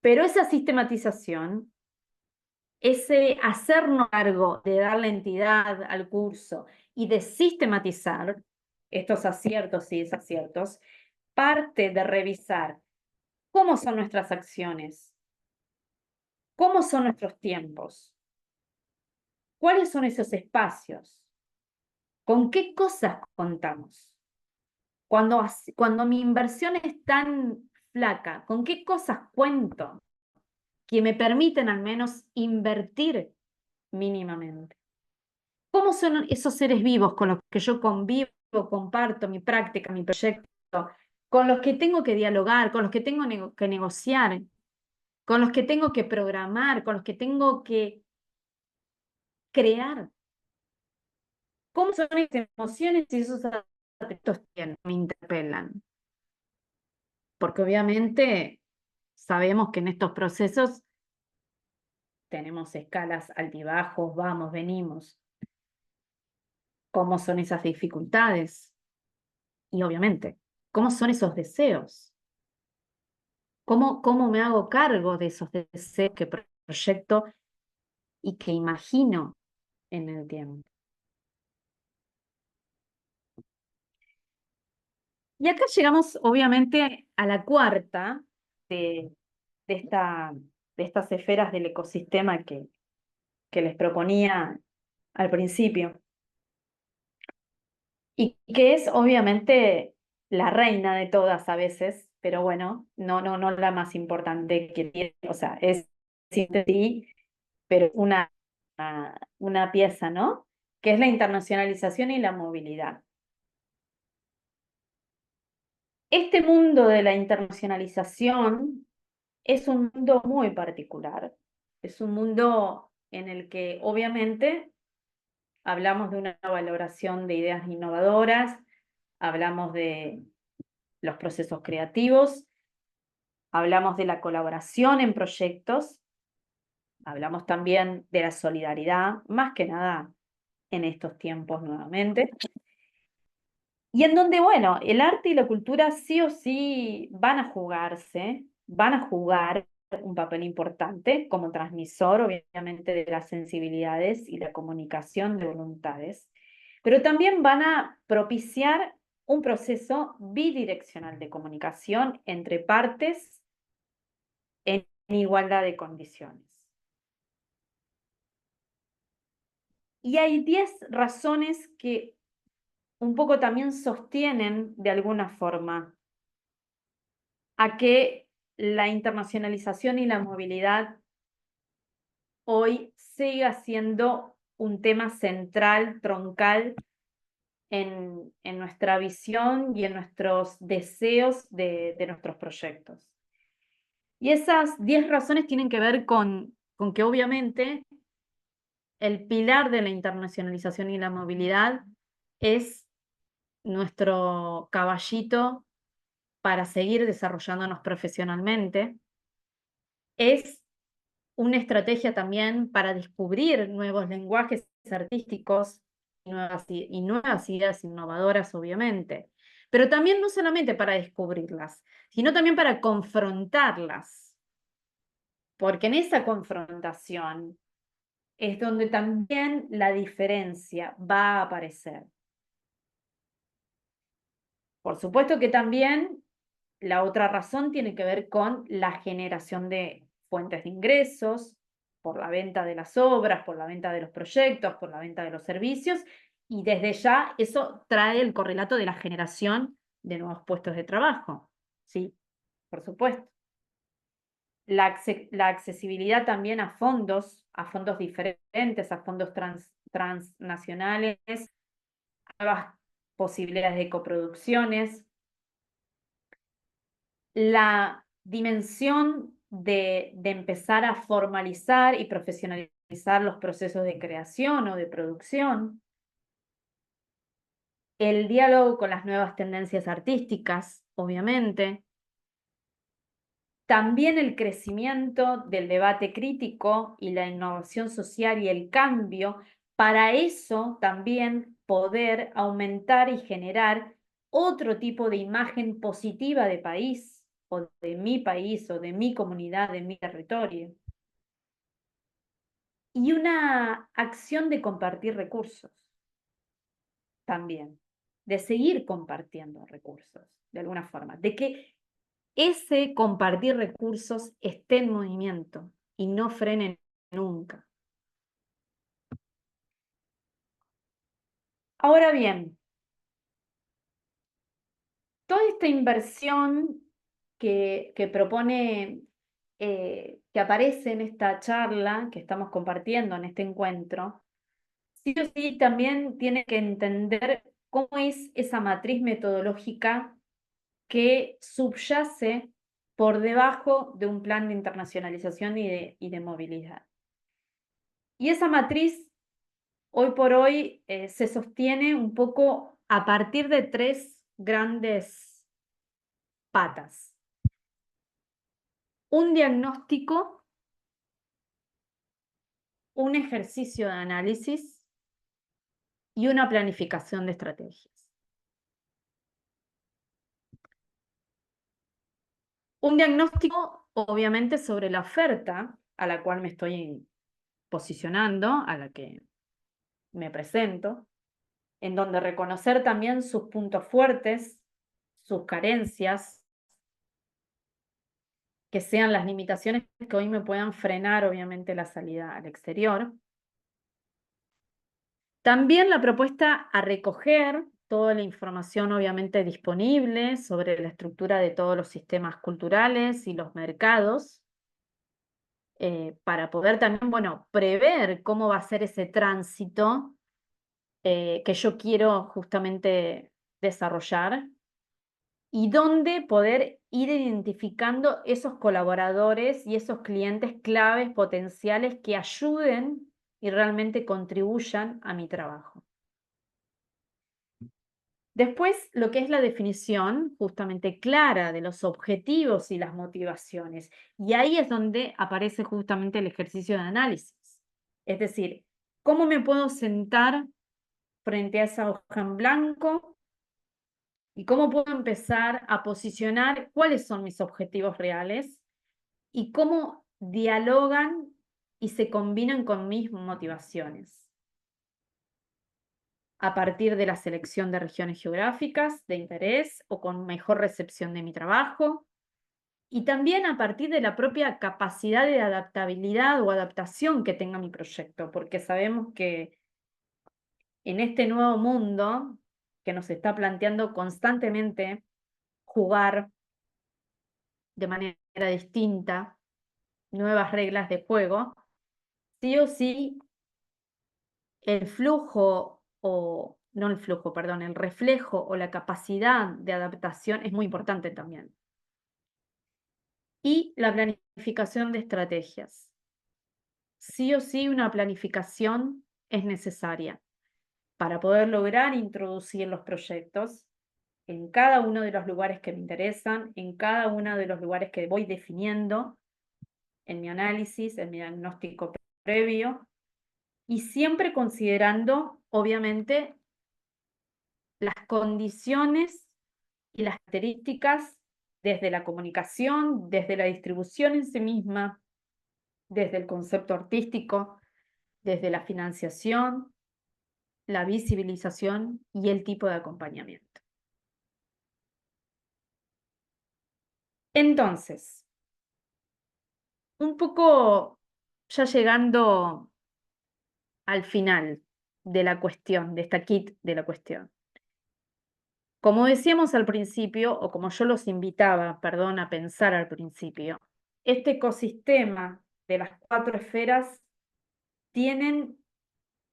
Pero esa sistematización, ese hacernos cargo de darle entidad al curso y de sistematizar estos aciertos y desaciertos, parte de revisar cómo son nuestras acciones, cómo son nuestros tiempos, cuáles son esos espacios, con qué cosas contamos. Cuando mi inversión es tan flaca, ¿con qué cosas cuento que me permiten al menos invertir mínimamente? ¿Cómo son esos seres vivos con los que yo convivo, comparto mi práctica, mi proyecto, con los que tengo que dialogar, con los que tengo que negociar, con los que tengo que programar, con los que tengo que crear? ¿Cómo son esas emociones y esos aspectos que me interpelan? Porque obviamente sabemos que en estos procesos tenemos escalas altibajos, vamos, venimos. ¿Cómo son esas dificultades? Y obviamente, ¿cómo son esos deseos? ¿Cómo me hago cargo de esos deseos que proyecto y que imagino en el tiempo? Y acá llegamos, obviamente, a la cuarta de, de, esta, de estas esferas del ecosistema que les proponía al principio, y que es obviamente la reina de todas a veces, pero bueno, no la más importante que tiene, o sea, es sí, pero una pieza, ¿no? Que es la internacionalización y la movilidad. Este mundo de la internacionalización es un mundo muy particular. Es un mundo en el que obviamente hablamos de una valoración de ideas innovadoras, hablamos de los procesos creativos, hablamos de la colaboración en proyectos, hablamos también de la solidaridad, más que nada en estos tiempos nuevamente. Y en donde, bueno, el arte y la cultura sí o sí van a jugar un papel importante como transmisor, obviamente, de las sensibilidades y la comunicación de voluntades, pero también van a propiciar un proceso bidireccional de comunicación entre partes en igualdad de condiciones. Y hay 10 razones que un poco también sostienen de alguna forma a que la internacionalización y la movilidad hoy siga siendo un tema central, troncal en nuestra visión y en nuestros deseos de nuestros proyectos. Y esas 10 razones tienen que ver con que obviamente el pilar de la internacionalización y la movilidad es nuestro caballito para seguir desarrollándonos profesionalmente, es una estrategia también para descubrir nuevos lenguajes artísticos y nuevas ideas innovadoras, obviamente, pero también no solamente para descubrirlas, sino también para confrontarlas, porque en esa confrontación es donde también la diferencia va a aparecer. Por supuesto que también la otra razón tiene que ver con la generación de fuentes de ingresos, por la venta de las obras, por la venta de los proyectos, por la venta de los servicios, y desde ya eso trae el correlato de la generación de nuevos puestos de trabajo, sí, por supuesto. La accesibilidad también a fondos diferentes, a fondos transnacionales, nuevas posibilidades de coproducciones. La dimensión de empezar a formalizar y profesionalizar los procesos de creación o de producción. El diálogo con las nuevas tendencias artísticas, obviamente. También el crecimiento del debate crítico y la innovación social y el cambio. Para eso también poder aumentar y generar otro tipo de imagen positiva de país, o de mi comunidad, de mi territorio. Y una acción de compartir recursos también, de seguir compartiendo recursos, de alguna forma, de que ese compartir recursos esté en movimiento y no frene nunca. Ahora bien, toda esta inversión que propone, que aparece en esta charla que estamos compartiendo, en este encuentro, sí o sí también tiene que entender cómo es esa matriz metodológica que subyace por debajo de un plan de internacionalización y de movilidad. Y esa matriz, hoy por hoy, se sostiene un poco a partir de 3 grandes patas. Un diagnóstico, un ejercicio de análisis y una planificación de estrategias. Un diagnóstico, obviamente, sobre la oferta a la cual me estoy posicionando, a la que me presento, en donde reconocer también sus puntos fuertes, sus carencias, que sean las limitaciones que hoy me puedan frenar, obviamente, la salida al exterior. También la propuesta a recoger toda la información, obviamente, disponible sobre la estructura de todos los sistemas culturales y los mercados, para poder también, bueno, prever cómo va a ser ese tránsito que yo quiero justamente desarrollar, y dónde poder ir identificando esos colaboradores y esos clientes claves potenciales que ayuden y realmente contribuyan a mi trabajo. Después, lo que es la definición justamente clara de los objetivos y las motivaciones. Y ahí es donde aparece justamente el ejercicio de análisis. Es decir, ¿cómo me puedo sentar frente a esa hoja en blanco? ¿Y cómo puedo empezar a posicionar cuáles son mis objetivos reales y cómo dialogan y se combinan con mis motivaciones? A partir de la selección de regiones geográficas de interés o con mejor recepción de mi trabajo, y también a partir de la propia capacidad de adaptabilidad o adaptación que tenga mi proyecto, porque sabemos que en este nuevo mundo que nos está planteando constantemente jugar de manera distinta, nuevas reglas de juego, sí o sí el flujo, o no el flujo, perdón, el reflejo o la capacidad de adaptación es muy importante también. Y la planificación de estrategias. Sí o sí una planificación es necesaria para poder lograr introducir los proyectos en cada uno de los lugares que me interesan, en cada uno de los lugares que voy definiendo en mi análisis, en mi diagnóstico previo, y siempre considerando, obviamente, las condiciones y las características desde la comunicación, desde la distribución en sí misma, desde el concepto artístico, desde la financiación, la visibilización y el tipo de acompañamiento. Entonces, un poco ya llegando al final de la cuestión, de esta kit de la cuestión. Como decíamos al principio, o como yo los invitaba, perdón, a pensar al principio, este ecosistema de las 4 esferas tienen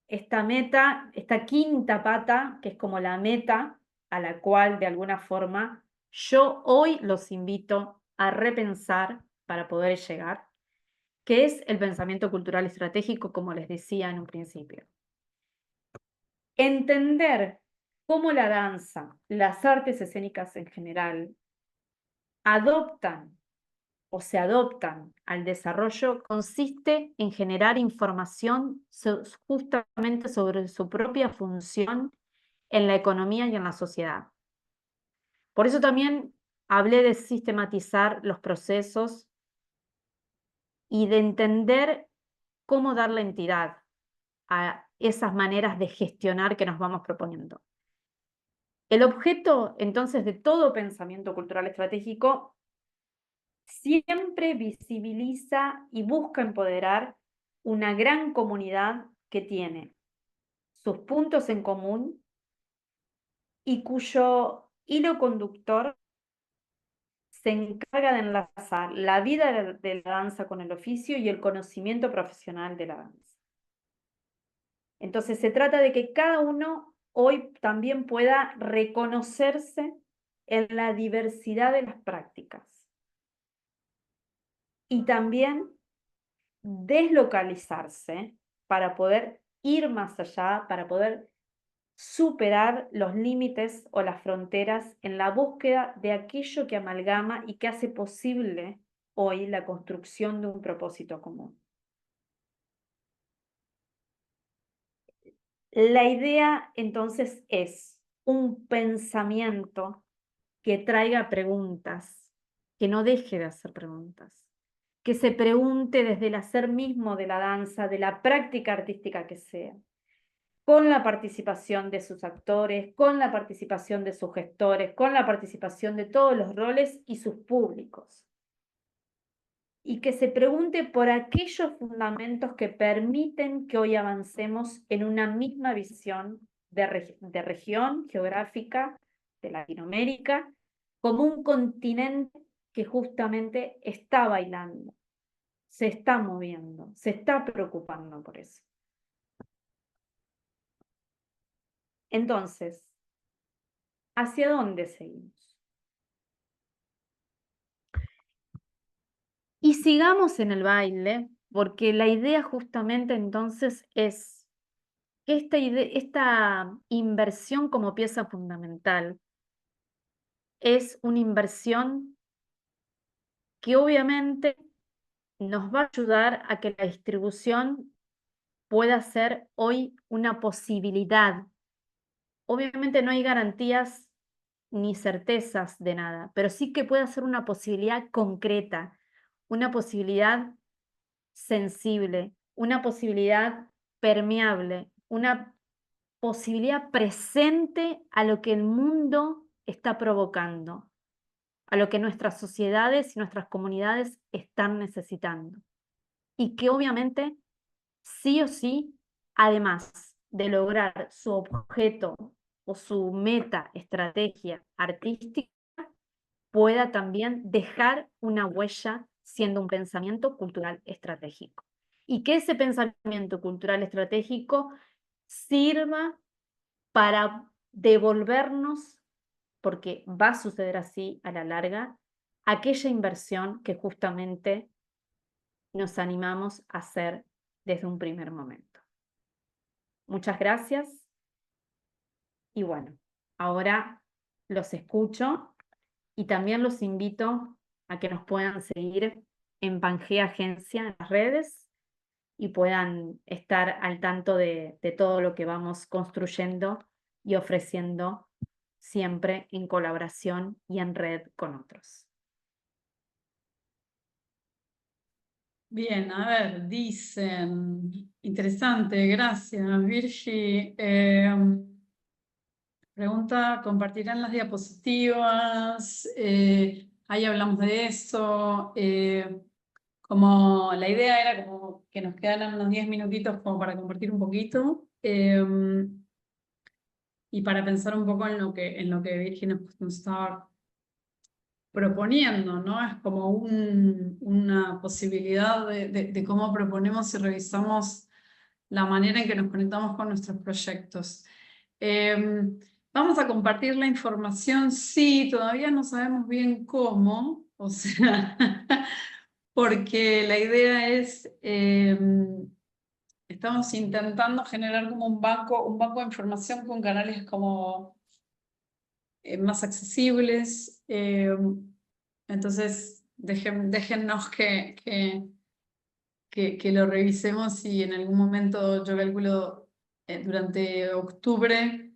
esta meta, esta quinta pata, que es como la meta a la cual de alguna forma yo hoy los invito a repensar para poder llegar, que es el pensamiento cultural estratégico, como les decía en un principio. Entender cómo la danza, las artes escénicas en general, adoptan o se adoptan al desarrollo consiste en generar información justamente sobre su propia función en la economía y en la sociedad. Por eso también hablé de sistematizar los procesos y de entender cómo dar la entidad a esas maneras de gestionar que nos vamos proponiendo. El objeto, entonces, de todo pensamiento cultural estratégico siempre visibiliza y busca empoderar una gran comunidad que tiene sus puntos en común y cuyo hilo conductor se encarga de enlazar la vida de la danza con el oficio y el conocimiento profesional de la danza. Entonces se trata de que cada uno hoy también pueda reconocerse en la diversidad de las prácticas y también deslocalizarse para poder ir más allá, para poder superar los límites o las fronteras en la búsqueda de aquello que amalgama y que hace posible hoy la construcción de un propósito común. La idea entonces es un pensamiento que traiga preguntas, que no deje de hacer preguntas, que se pregunte desde el hacer mismo de la danza, de la práctica artística que sea, con la participación de sus actores, con la participación de sus gestores, con la participación de todos los roles y sus públicos. Y que se pregunte por aquellos fundamentos que permiten que hoy avancemos en una misma visión de región geográfica de Latinoamérica, como un continente que justamente está bailando, se está moviendo, se está preocupando por eso. Entonces, ¿hacia dónde seguimos? Y sigamos en el baile, porque la idea justamente entonces es que esta inversión como pieza fundamental es una inversión que obviamente nos va a ayudar a que la distribución pueda ser hoy una posibilidad. Obviamente no hay garantías ni certezas de nada, pero sí que puede ser una posibilidad concreta, una posibilidad sensible, una posibilidad permeable, una posibilidad presente a lo que el mundo está provocando, a lo que nuestras sociedades y nuestras comunidades están necesitando. Y que obviamente, sí o sí, además de lograr su objeto o su meta, estrategia artística, pueda también dejar una huella siendo un pensamiento cultural estratégico. Y que ese pensamiento cultural estratégico sirva para devolvernos, porque va a suceder así a la larga, aquella inversión que justamente nos animamos a hacer desde un primer momento. Muchas gracias y bueno, ahora los escucho y también los invito a que nos puedan seguir en Pangea Agencia en las redes y puedan estar al tanto de todo lo que vamos construyendo y ofreciendo siempre en colaboración y en red con otros. Bien, a ver, dicen, interesante, gracias, Virgi. Pregunta, ¿compartirán las diapositivas? Ahí hablamos de eso. Como la idea era como que nos quedaran unos 10 minutitos como para compartir un poquito. y para pensar un poco en lo que Virginia nos estaba proponiendo, ¿no? Es como una posibilidad de cómo proponemos y revisamos la manera en que nos conectamos con nuestros proyectos. Vamos a compartir la información, sí, todavía no sabemos bien cómo, o sea, porque la idea es, estamos intentando generar como un banco de información con canales como más accesibles. Entonces, déjennos que lo revisemos y en algún momento, yo calculo, durante octubre,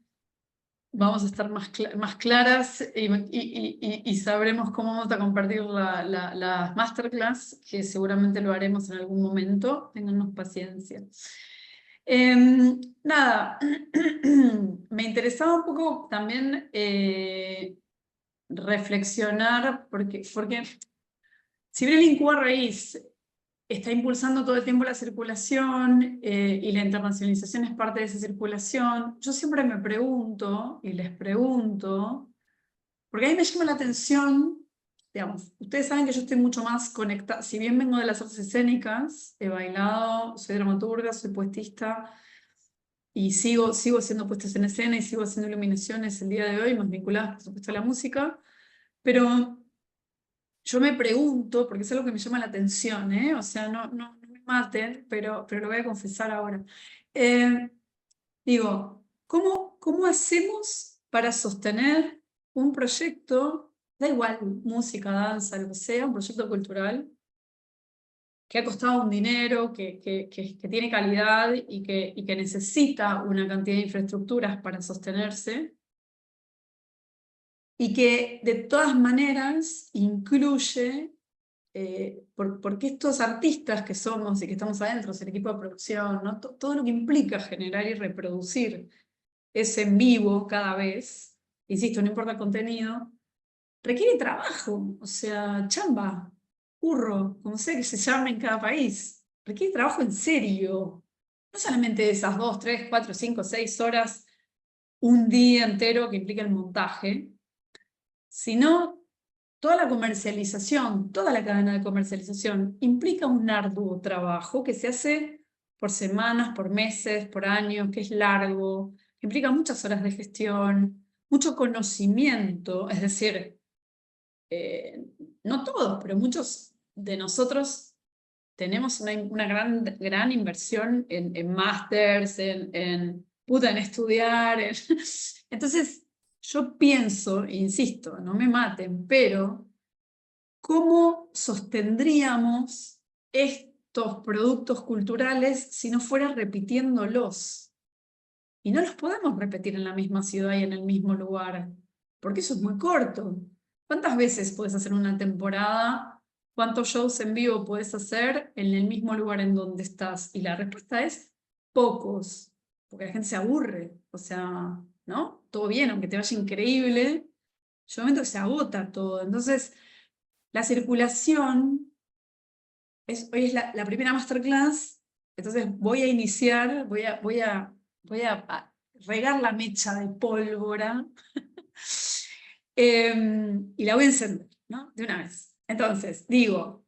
vamos a estar más claras y sabremos cómo vamos a compartir la masterclass, que seguramente lo haremos en algún momento. Téngannos paciencia. Nada, me interesaba un poco también reflexionar, porque si bien el Incuba Raíz está impulsando todo el tiempo la circulación y la internacionalización es parte de esa circulación, yo siempre me pregunto, y les pregunto, porque a mí me llama la atención, digamos, ustedes saben que yo estoy mucho más conectada, si bien vengo de las artes escénicas, he bailado, soy dramaturga, soy poetista, y sigo haciendo puestas en escena y sigo haciendo iluminaciones el día de hoy, más vinculadas por supuesto a la música, pero yo me pregunto, porque es algo que me llama la atención, o sea, no me maten, pero lo voy a confesar ahora. Digo, ¿cómo hacemos para sostener un proyecto, da igual, música, danza, lo que sea, un proyecto cultural, que ha costado un dinero, que tiene calidad y que necesita una cantidad de infraestructuras para sostenerse, y que de todas maneras incluye, porque estos artistas que somos y que estamos adentro, el equipo de producción, ¿no? Todo lo que implica generar y reproducir ese en vivo cada vez, insisto, no importa el contenido, requiere trabajo, o sea, chamba, curro, como sea que se llame en cada país, requiere trabajo en serio, no solamente esas 2, 3, 4, 5, 6 horas, un día entero que implica el montaje, sino toda la comercialización, toda la cadena de comercialización implica un arduo trabajo que se hace por semanas, por meses, por años, que es largo, que implica muchas horas de gestión, mucho conocimiento, es decir, no todos, pero muchos de nosotros tenemos una gran inversión en másters, en estudiar. Entonces, yo pienso, insisto, no me maten, pero ¿cómo sostendríamos estos productos culturales si no fuera repitiéndolos? Y no los podemos repetir en la misma ciudad y en el mismo lugar, porque eso es muy corto. ¿Cuántas veces puedes hacer una temporada? ¿Cuántos shows en vivo puedes hacer en el mismo lugar en donde estás? Y la respuesta es pocos, porque la gente se aburre. O sea, ¿no? Todo bien, aunque te vaya increíble, llega un momento que se agota todo. Entonces, la circulación, hoy es la primera masterclass, entonces voy a iniciar, voy a regar la mecha de pólvora y la voy a encender, ¿no? De una vez. Entonces, digo,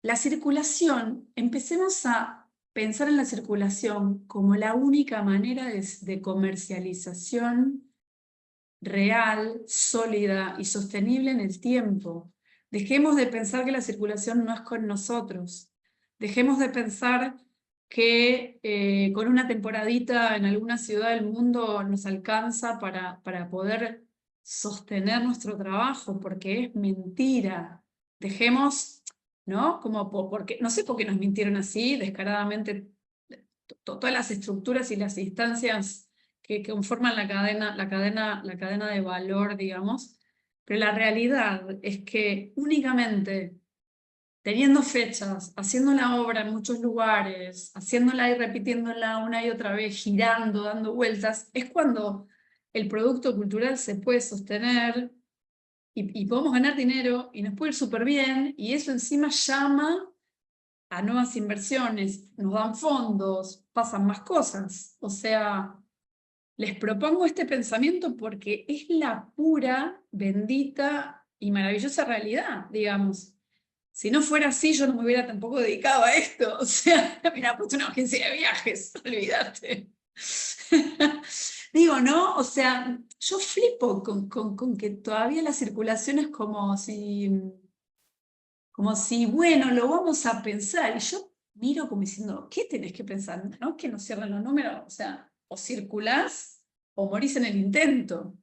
la circulación, empecemos a pensar en la circulación como la única manera de comercialización real, sólida y sostenible en el tiempo. Dejemos de pensar que la circulación no es con nosotros. Dejemos de pensar que con una temporadita en alguna ciudad del mundo nos alcanza para poder sostener nuestro trabajo, porque es mentira. Dejemos, ¿no? Porque, no sé por qué nos mintieron así, descaradamente, todas las estructuras y las instancias que conforman la cadena de valor, digamos, pero la realidad es que únicamente teniendo fechas, haciendo la obra en muchos lugares, haciéndola y repitiéndola una y otra vez, girando, dando vueltas, es cuando el producto cultural se puede sostener y podemos ganar dinero y nos puede ir súper bien, y eso encima llama a nuevas inversiones, nos dan fondos, pasan más cosas. O sea, les propongo este pensamiento porque es la pura, bendita y maravillosa realidad, digamos. Si no fuera así, yo no me hubiera tampoco dedicado a esto. O sea, me hubiera puesto una agencia de viajes, olvídate. Digo, ¿no? O sea, yo flipo con que todavía la circulación es como si, bueno, lo vamos a pensar. Y yo miro como diciendo, ¿qué tenés que pensar? ¿No? Que no cierren los números. O sea, o circulás o morís en el intento,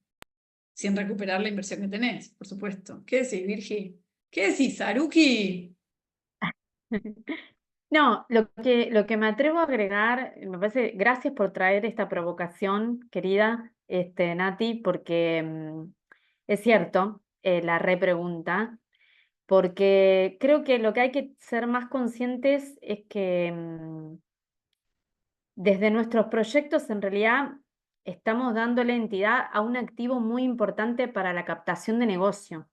sin recuperar la inversión que tenés, por supuesto. ¿Qué decís, Virgi? ¿Qué decís, Haruki? No, lo que me atrevo a agregar, me parece, gracias por traer esta provocación, querida Nati, porque es cierto, la repregunta, porque creo que lo que hay que ser más conscientes es que desde nuestros proyectos en realidad estamos dándole entidad a un activo muy importante para la captación de negocio,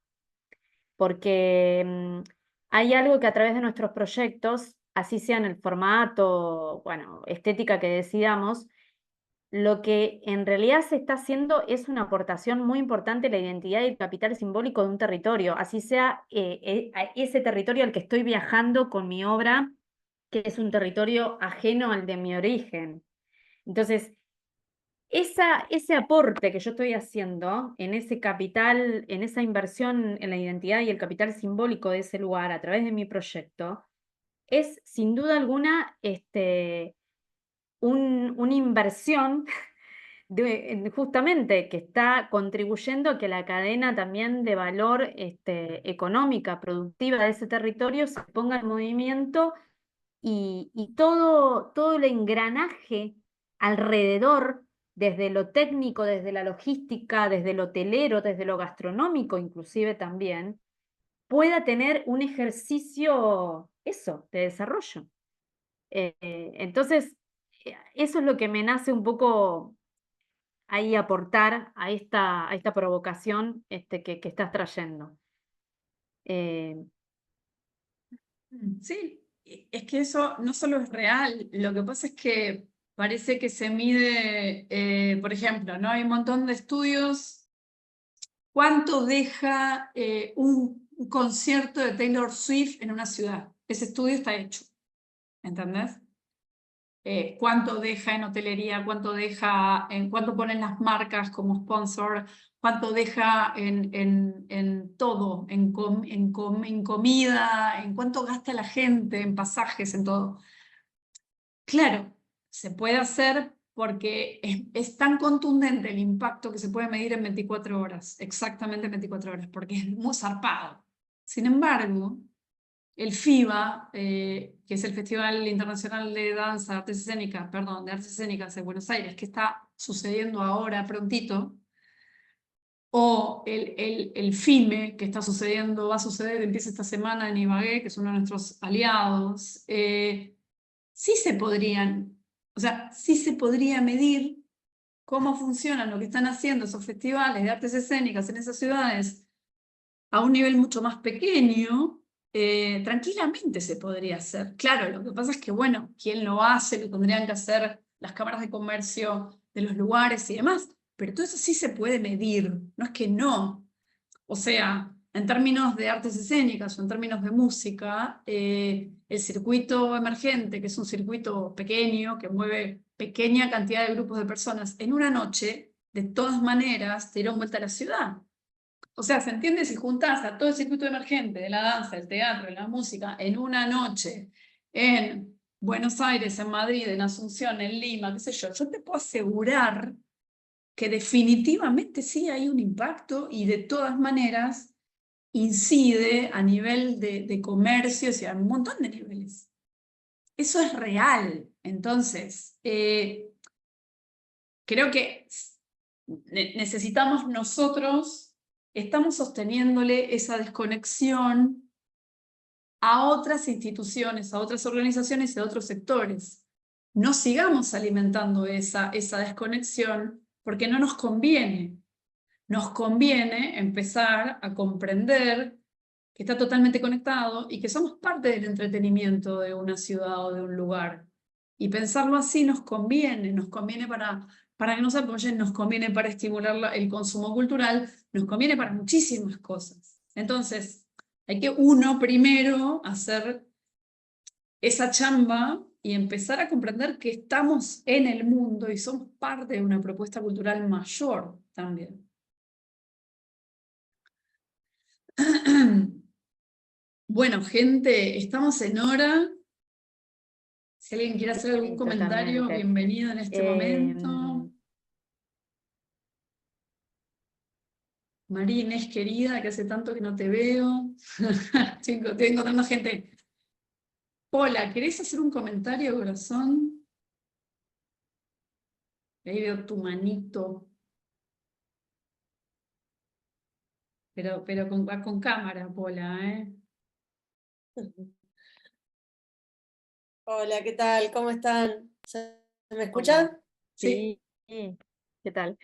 porque hay algo que a través de nuestros proyectos, así sea en el formato, bueno, estética que decidamos, lo que en realidad se está haciendo es una aportación muy importante a la identidad y el capital simbólico de un territorio, así sea ese territorio al que estoy viajando con mi obra, que es un territorio ajeno al de mi origen. Entonces, ese aporte que yo estoy haciendo en ese capital, en esa inversión en la identidad y el capital simbólico de ese lugar a través de mi proyecto, es sin duda alguna una inversión justamente que está contribuyendo a que la cadena también de valor económica, productiva de ese territorio se ponga en movimiento y todo el engranaje alrededor, desde lo técnico, desde la logística, desde lo hotelero, desde lo gastronómico inclusive también, pueda tener un ejercicio, eso, de desarrollo. Entonces, eso es lo que me nace un poco ahí aportar a esta provocación que estás trayendo. Sí, es que eso no solo es real, lo que pasa es que parece que se mide, por ejemplo, ¿no? Hay un montón de estudios. ¿Cuánto deja un concierto de Taylor Swift en una ciudad? Ese estudio está hecho, ¿entendés? Cuánto deja en hotelería, cuánto ponen las marcas como sponsor, cuánto deja en todo, en comida, en cuánto gasta la gente, en pasajes, en todo. Claro, se puede hacer porque es tan contundente el impacto que se puede medir en 24 horas, exactamente en 24 horas, porque es muy zarpado. Sin embargo, el FIBA, que es el Festival Internacional de Danza, Artes Escénicas, perdón, de Artes Escénicas de Buenos Aires, que está sucediendo ahora prontito, o el FIME, que está sucediendo, va a suceder, empieza esta semana en Ibagué, que es uno de nuestros aliados, sí se podrían, o sea, sí se podría medir cómo funcionan lo que están haciendo esos festivales de artes escénicas en esas ciudades a un nivel mucho más pequeño, tranquilamente se podría hacer. Claro, lo que pasa es que, bueno, ¿quién lo hace? Lo tendrían que hacer las cámaras de comercio de los lugares y demás, pero todo eso sí se puede medir, no es que no. O sea, en términos de artes escénicas o en términos de música, el circuito emergente, que es un circuito pequeño, que mueve pequeña cantidad de grupos de personas, en una noche, de todas maneras, te dieron vuelta a la ciudad. O sea, ¿se entiende? Si juntás a todo el circuito emergente de la danza, el teatro, de la música, en una noche, en Buenos Aires, en Madrid, en Asunción, en Lima, qué sé yo te puedo asegurar que definitivamente sí hay un impacto y de todas maneras incide a nivel de comercio, o sea, a un montón de niveles. Eso es real. Entonces, creo que necesitamos nosotros, estamos sosteniéndole esa desconexión a otras instituciones, a otras organizaciones y a otros sectores. No sigamos alimentando esa desconexión porque no nos conviene. Nos conviene empezar a comprender que está totalmente conectado y que somos parte del entretenimiento de una ciudad o de un lugar. Y pensarlo así nos conviene para que nos apoyen, nos conviene para estimular el consumo cultural, nos conviene para muchísimas cosas. Entonces, hay que uno primero hacer esa chamba y empezar a comprender que estamos en el mundo y somos parte de una propuesta cultural mayor también. Bueno, gente, estamos en hora. Si alguien quiere hacer algún Sí, comentario, totalmente. bienvenido en este momento. María Inés querida, que hace tanto que no te veo. Estoy encontrando gente. Hola, ¿querés hacer un comentario, corazón? Ahí veo tu manito. Pero con cámara, Pola, ¿eh? Hola, ¿qué tal? ¿Cómo están? ¿Se me Hola. escuchan? Sí. Sí, ¿qué tal?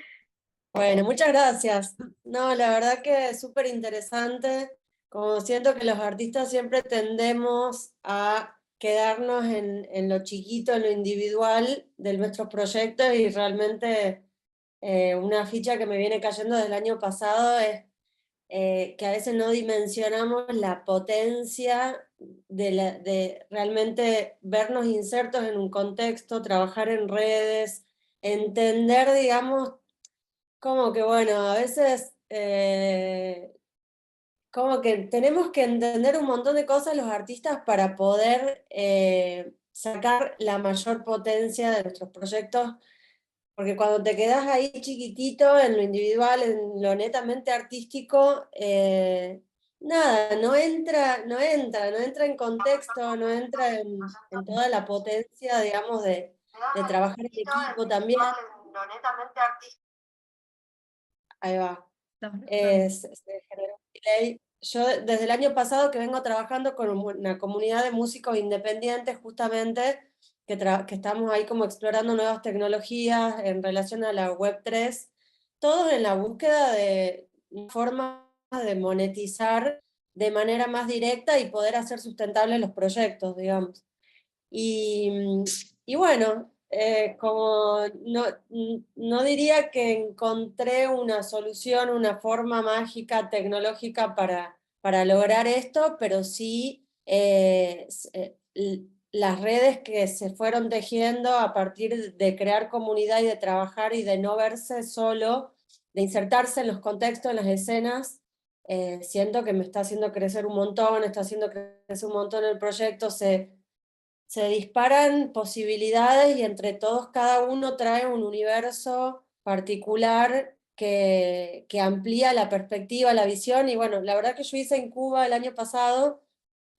Bueno, muchas gracias. No, la verdad que es súper interesante. Como siento que los artistas siempre tendemos a quedarnos en lo chiquito, en lo individual de nuestros proyectos y realmente una ficha que me viene cayendo desde el año pasado es que a veces no dimensionamos la potencia de realmente vernos insertos en un contexto, trabajar en redes, entender, digamos, como que, bueno, a veces como que tenemos que entender un montón de cosas los artistas para poder sacar la mayor potencia de nuestros proyectos, porque cuando te quedas ahí chiquitito, en lo individual, en lo netamente artístico, nada, no entra en contexto, no entra en toda la potencia, digamos, de trabajar en equipo también. Ahí va. Se generó un delay. Yo desde el año pasado que vengo trabajando con una comunidad de músicos independientes justamente, que estamos ahí como explorando nuevas tecnologías en relación a la Web3, todos en la búsqueda de formas de monetizar de manera más directa y poder hacer sustentables los proyectos, digamos. Y bueno, como no diría que encontré una solución, una forma mágica, tecnológica para lograr esto, pero sí las redes que se fueron tejiendo a partir de crear comunidad y de trabajar y de no verse solo, de insertarse en los contextos, en las escenas, siento que me está haciendo crecer un montón, está haciendo crecer un montón el proyecto, se disparan posibilidades y entre todos cada uno trae un universo particular que amplía la perspectiva, la visión. Y bueno, la verdad que yo hice en Cuba el año pasado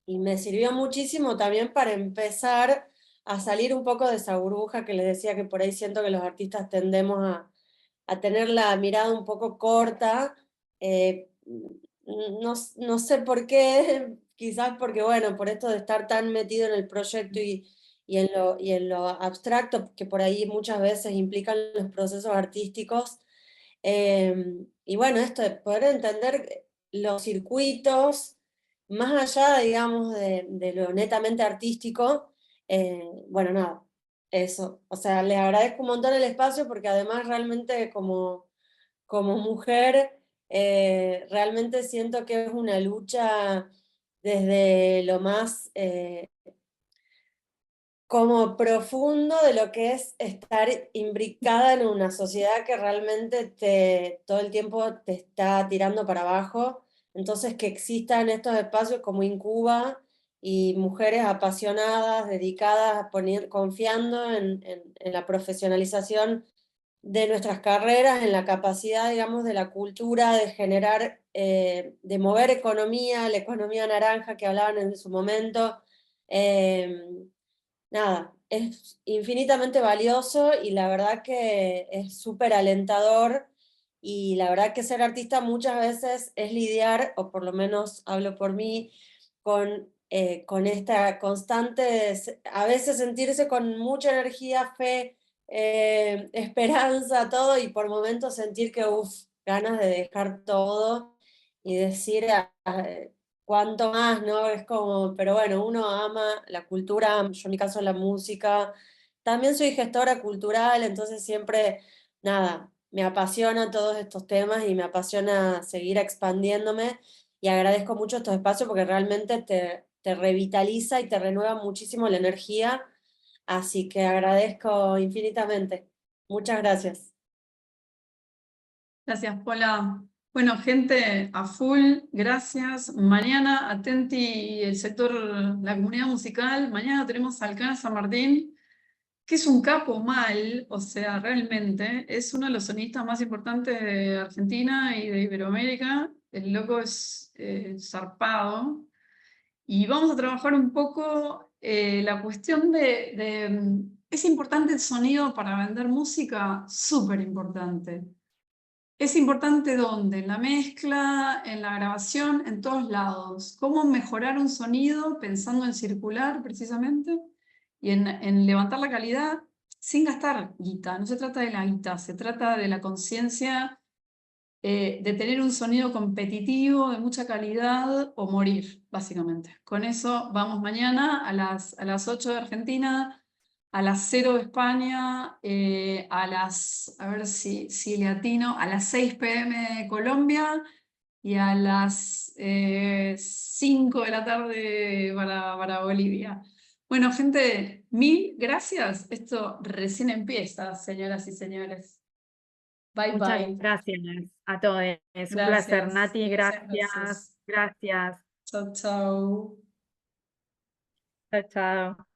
y me sirvió muchísimo también para empezar a salir un poco de esa burbuja que les decía que por ahí siento que los artistas tendemos a tener la mirada un poco corta. eh, no sé por qué, quizás porque, bueno, por esto de estar tan metido en el proyecto y en lo abstracto, que por ahí muchas veces implican los procesos artísticos. Y bueno, esto de poder entender los circuitos, más allá, digamos, de lo netamente artístico, bueno, nada, eso. O sea, les agradezco un montón el espacio porque además realmente como mujer, realmente siento que es una lucha desde lo más como profundo de lo que es estar imbricada en una sociedad que realmente todo el tiempo te está tirando para abajo. Entonces, que existan estos espacios como Incuba y mujeres apasionadas, dedicadas, confiando en la profesionalización de nuestras carreras, en la capacidad, digamos, de la cultura, de generar, de mover economía, la economía naranja que hablaban en su momento. Nada, es infinitamente valioso y la verdad que es súper alentador y la verdad que ser artista muchas veces es lidiar, o por lo menos hablo por mí, con esta constante, a veces sentirse con mucha energía, fe, esperanza, todo, y por momentos sentir que, ganas de dejar todo y decir, cuánto más, ¿no? Es como, pero bueno, uno ama la cultura, yo en mi caso la música, también soy gestora cultural, entonces siempre nada, me apasionan todos estos temas y me apasiona seguir expandiéndome y agradezco mucho estos espacios porque realmente te revitaliza y te renueva muchísimo la energía, así que agradezco infinitamente. Muchas gracias. Gracias, Paula. Bueno, gente, a full, gracias. Mañana, atenti el sector, la comunidad musical. Mañana tenemos a Alcana San Martín, que es un capo mal, o sea, realmente, es uno de los sonistas más importantes de Argentina y de Iberoamérica. El loco es zarpado. Y vamos a trabajar un poco la cuestión ¿es importante el sonido para vender música? Súper importante. ¿Es importante dónde? En la mezcla, en la grabación, en todos lados. ¿Cómo mejorar un sonido pensando en circular precisamente? Y en levantar la calidad sin gastar guita. No se trata de la guita, se trata de la conciencia de tener un sonido competitivo, de mucha calidad o morir, básicamente. Con eso vamos mañana a las 8 de Argentina, a las 0 de España, a ver si le atino, a las 6 p.m. de Colombia y a las 5 de la tarde para Bolivia. Bueno, gente, mil gracias. Esto recién empieza, señoras y señores. Bye, Muchas bye. gracias a todos. Un placer, Gracias. Nati, Muchas gracias. gracias. Gracias. Chao, chao. Chao, chao.